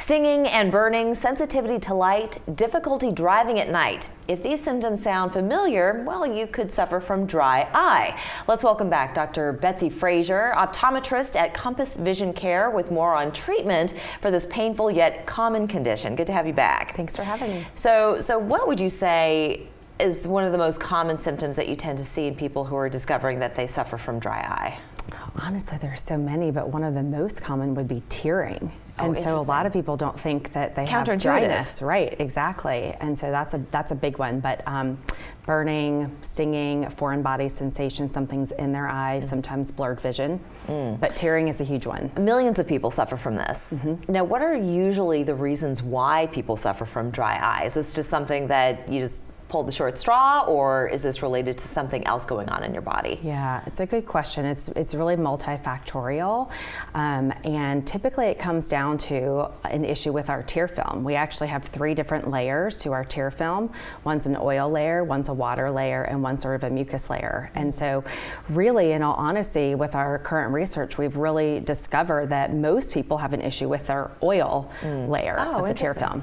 Stinging and burning, sensitivity to light, difficulty driving at night. If these symptoms sound familiar, well, you could suffer from dry eye. Let's welcome back Dr. Betsy Fraser, optometrist at Compass Vision Care, with more on treatment for this painful yet common condition. Good to have you back. Thanks for having me. So what would you say is one of the most common symptoms that you tend to see in people who are discovering that they suffer from dry eye? Honestly, there's so many, but one of the most common would be tearing. And so a lot of people don't think that they have dryness. Right, exactly. And so that's a big one. But burning, stinging, foreign body sensation, something's in their eyes, sometimes blurred vision. But tearing is a huge one. Millions of people suffer from this. Now, what are usually the reasons why people suffer from dry eye? Is this just something that you just pulled the short straw, or is this related to something else going on in your body? Yeah, it's a good question. It's really multifactorial, and typically it comes down to an issue with our tear film. We actually have 3 different layers to our tear film. One's an oil layer, one's a water layer, and one's sort of a mucus layer. And so really, in all honesty, with our current research, we've really discovered that most people have an issue with their oil layer of the tear film.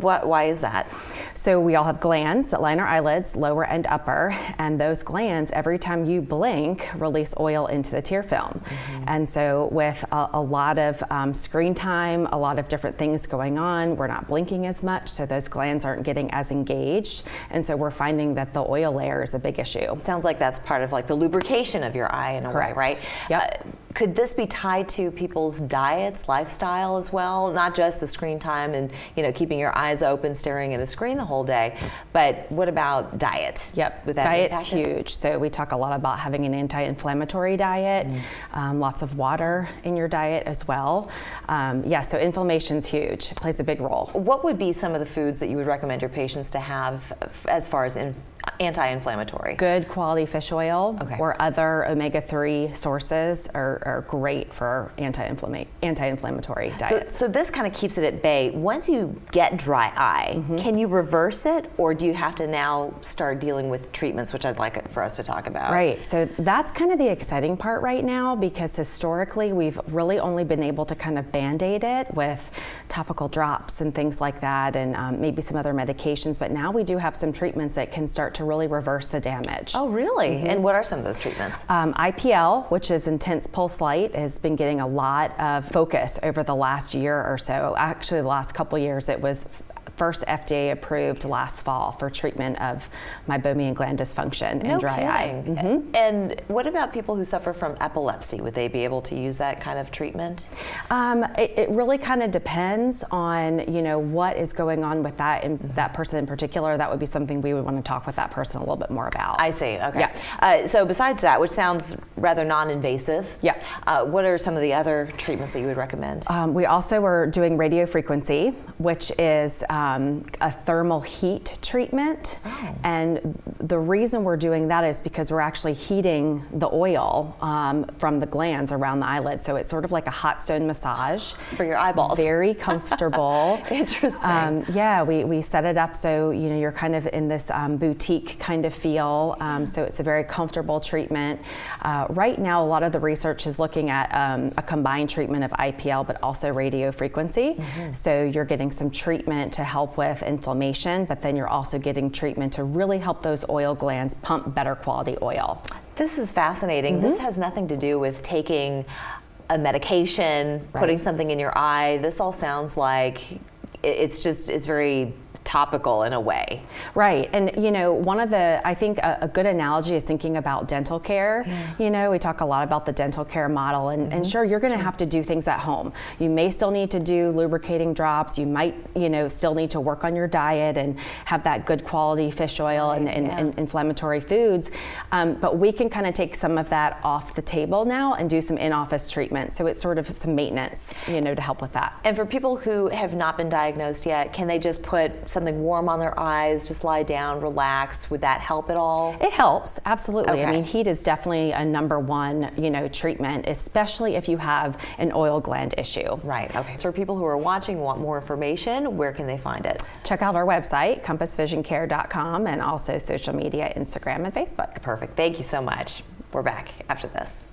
Why is that? So we all have glands that line our eyelids, lower and upper, and those glands, every time you blink, release oil into the tear film. And so with a lot of screen time, a lot of different things going on, we're not blinking as much, so those glands aren't getting as engaged, and so we're finding that the oil layer is a big issue. Sounds like that's part of like the lubrication of your eye in a way, right? Yep. Could this be tied to people's diets, lifestyle as well? Not just the screen time and keeping your eyes open, staring at a screen the whole day, but what about diet? Yep, diet's huge. So we talk a lot about having an anti-inflammatory diet, lots of water in your diet as well. Yeah, so inflammation's huge. It plays a big role. What would be some of the foods that you would recommend your patients to have as far as anti-inflammatory? Good quality fish oil or other omega-3 sources are great for anti-inflammatory diets. So this kind of keeps it at bay. Once you get dry eye, can you reverse it, or do you have to now start dealing with treatments, which I'd like for us to talk about? Right, so that's kind of the exciting part right now, because historically we've really only been able to kind of band-aid it with topical drops and things like that, and maybe some other medications, but now we do have some treatments that can start to really reverse the damage. Oh, really? And what are some of those treatments? IPL, which is intense pulse light, has been getting a lot of focus over the last year or so. Actually, the last couple years, it was first FDA approved last fall for treatment of meibomian gland dysfunction and dry eye. And what about people who suffer from epilepsy? Would they be able to use that kind of treatment? It really kind of depends on what is going on with that person in particular. That would be something we would want to talk with that person a little bit more about. I see. Okay. Yeah. So besides that, which sounds rather non-invasive, what are some of the other treatments that you would recommend? We also are doing radio frequency, which is a thermal heat treatment. And the reason we're doing that is because we're actually heating the oil from the glands around the eyelid. So it's sort of like a hot stone massage for your eyeballs. It's very comfortable. Interesting. Yeah, we set it up so you're kind of in this boutique kind of feel. So it's a very comfortable treatment. Right now, a lot of the research is looking at a combined treatment of IPL, but also radio frequency. So you're getting some treatment to help with inflammation, but then you're also getting treatment to really help those oil glands pump better quality oil. This is fascinating. This has nothing to do with taking a medication, putting something in your eye. This all sounds like it's very topical in a way. Right, and I think a good analogy is thinking about dental care. We talk a lot about the dental care model, and sure, you're going to have to do things at home. You may still need to do lubricating drops. You might, still need to work on your diet and have that good quality fish oil and inflammatory foods. But we can kind of take some of that off the table now and do some in-office treatment. So it's sort of some maintenance, to help with that. And for people who have not been diagnosed yet, can they just put something warm on their eyes, just lie down, relax? Would that help at all? It helps, absolutely. I mean, heat is definitely a #1, treatment, especially if you have an oil gland issue. Right, okay. So for people who are watching, want more information, where can they find it? Check out our website, compassvisioncare.com, and also social media, Instagram and Facebook. Perfect, thank you so much. We're back after this.